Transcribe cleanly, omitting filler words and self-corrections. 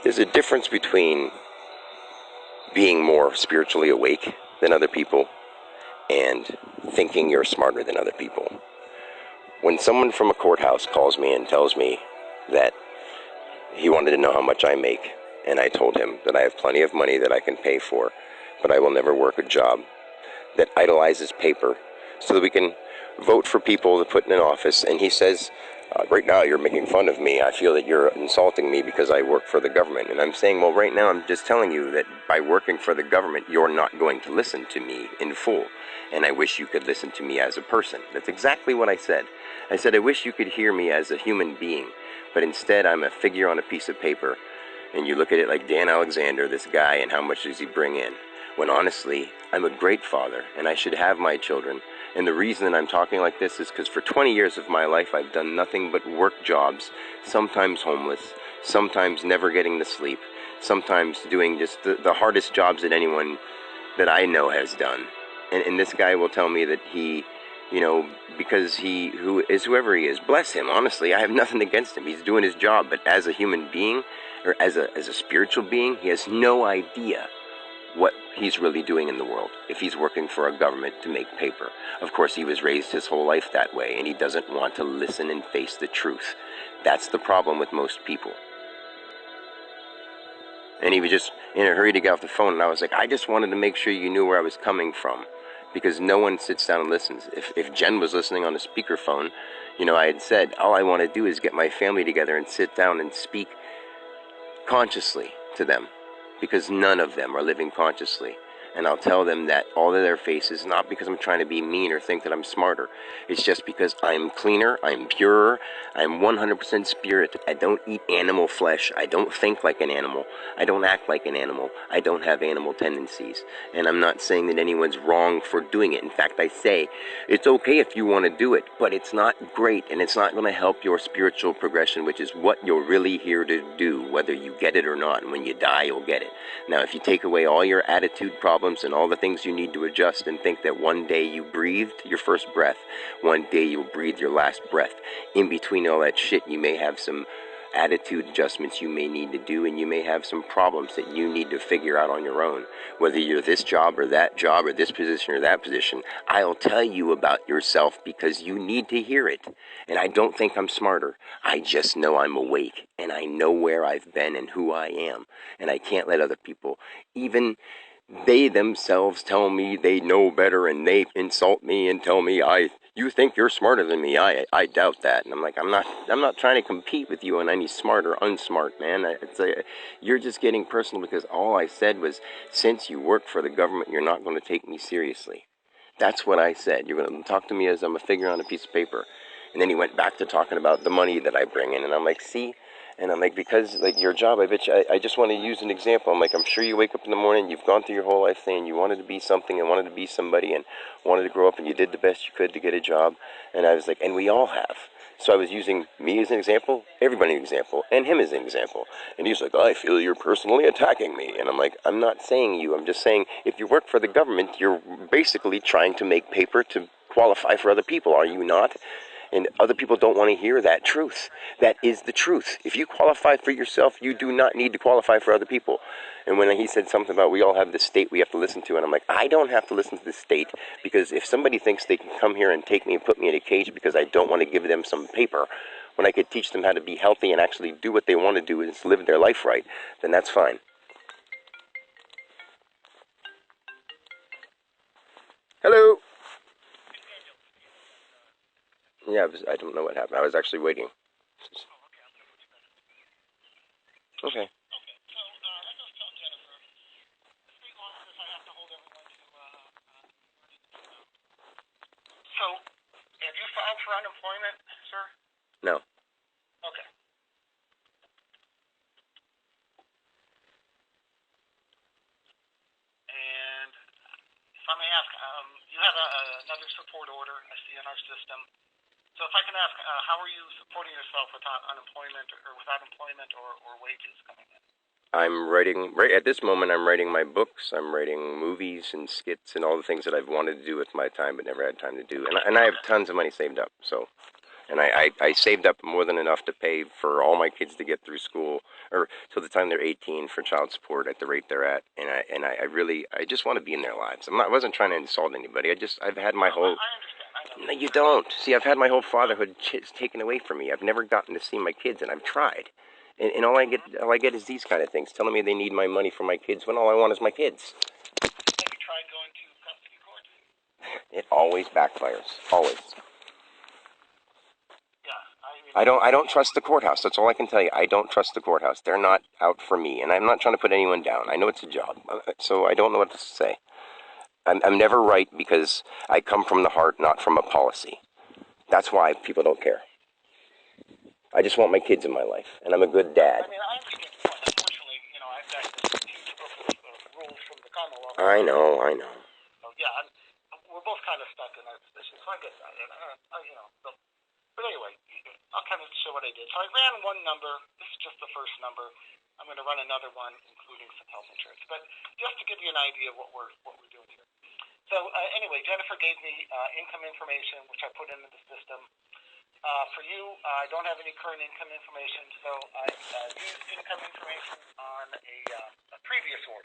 There's a difference between being more spiritually awake than other people and thinking you're smarter than other people. When someone from a courthouse calls me and tells me that he wanted to know how much I make, and I told him that I have plenty of money that I can pay for, but I will never work a job that idolizes paper so that we can vote for people to put in an office, and he says, right now you're making fun of me. I feel that you're insulting me because I work for the government. And I'm saying, well, right now I'm just telling you that by working for the government, you're not going to listen to me in full. And I wish you could listen to me as a person. That's exactly what I said. I said, I wish you could hear me as a human being, but instead I'm a figure on a piece of paper. And you look at it like Dan Alexander, this guy, and how much does he bring in? When honestly, I'm a great father, and I should have my children. And the reason that I'm talking like this is because for 20 years of my life, I've done nothing but work jobs, sometimes homeless, sometimes never getting to sleep, sometimes doing just the hardest jobs that anyone that I know has done. And this guy will tell me that he, because whoever he is, bless him, honestly, I have nothing against him. He's doing his job, but as a human being, or as a spiritual being, he has no idea what he's really doing in the world if he's working for a government to make paper. Of course, he was raised his whole life that way, and he doesn't want to listen and face the truth. That's the problem with most people. And he was just in a hurry to get off the phone, and I was like, I just wanted to make sure you knew where I was coming from, because no one sits down and listens. If Jen was listening on a speakerphone, I had said, all I want to do is get my family together and sit down and speak consciously to them, because none of them are living consciously. And I'll tell them that all of their faces, not because I'm trying to be mean or think that I'm smarter. It's just because I'm cleaner, I'm purer, I'm 100% spirit. I don't eat animal flesh. I don't think like an animal. I don't act like an animal. I don't have animal tendencies. And I'm not saying that anyone's wrong for doing it. In fact, I say it's okay if you want to do it, but it's not great, and it's not going to help your spiritual progression, which is what you're really here to do, whether you get it or not. And when you die, you'll get it. Now, if you take away all your attitude problems and all the things you need to adjust and think that one day you breathed your first breath, one day you'll breathe your last breath. In between all that shit, you may have some attitude adjustments you may need to do, and you may have some problems that you need to figure out on your own. Whether you're this job or that job or this position or that position, I'll tell you about yourself because you need to hear it. And I don't think I'm smarter. I just know I'm awake, and I know where I've been and who I am. And I can't let other people, even they themselves, tell me they know better, and they insult me and tell me you think you're smarter than me. I doubt that. And I'm like, I'm not trying to compete with you on any smart or unsmart, man. You're just getting personal, because all I said was, since you work for the government, you're not going to take me seriously. That's what I said. You're going to talk to me as I'm a figure on a piece of paper. And then he went back to talking about the money that I bring in, and I'm like, see. And I'm like, because, like, your job, I just want to use an example. I'm like, I'm sure you wake up in the morning, you've gone through your whole life saying you wanted to be something and wanted to be somebody and wanted to grow up, and you did the best you could to get a job. And I was like, and we all have. So I was using me as an example, everybody as an example, and him as an example. And he's like, I feel you're personally attacking me. And I'm like, I'm not saying you. I'm just saying, if you work for the government, you're basically trying to make paper to qualify for other people, are you not? And other people don't want to hear that truth. That is the truth. If you qualify for yourself, you do not need to qualify for other people. And when he said something about we all have the state we have to listen to, and I'm like, I don't have to listen to the state, because if somebody thinks they can come here and take me and put me in a cage because I don't want to give them some paper, when I could teach them how to be healthy and actually do what they want to do and live their life right, then that's fine. Hello? Yeah, I don't know what happened. I was actually waiting. Okay. So, have you filed for unemployment, sir? No. Okay. And if I may ask, you have another support order I see in our system. So if I can ask, how are you supporting yourself without unemployment or wages coming in? I'm writing, right at this moment, I'm writing my books, I'm writing movies and skits and all the things that I've wanted to do with my time but never had time to do. And I have tons of money saved up, so. And I saved up more than enough to pay for all my kids to get through school, or till the time they're 18, for child support at the rate they're at. And I really, I just want to be in their lives. I wasn't trying to insult anybody. I've had my whole. I understand. I know. No, you don't. See, I've had my whole fatherhood taken away from me. I've never gotten to see my kids, and I've tried. And all I get is these kind of things, telling me they need my money for my kids when all I want is my kids. Have you tried going to custody court? It always backfires. Always. Yeah, I don't trust the courthouse. That's all I can tell you. I don't trust the courthouse. They're not out for me, and I'm not trying to put anyone down. I know it's a job, so I don't know what to say. I'm never right because I come from the heart, not from a policy. That's why people don't care. I just want my kids in my life, and I'm a good dad. I mean, I understand the point. Unfortunately, I've got this huge book of rules from the Commonwealth. I know. So, yeah, we're both kind of stuck in that position, so I get that. And, but anyway, I'll kind of show what I did. So I ran one number. This is just the first number. I'm going to run another one, including some health insurance. But just to give you an idea of what we're doing here. So anyway, Jennifer gave me income information, which I put into the system. For you, I don't have any current income information, so I used income information on a previous order.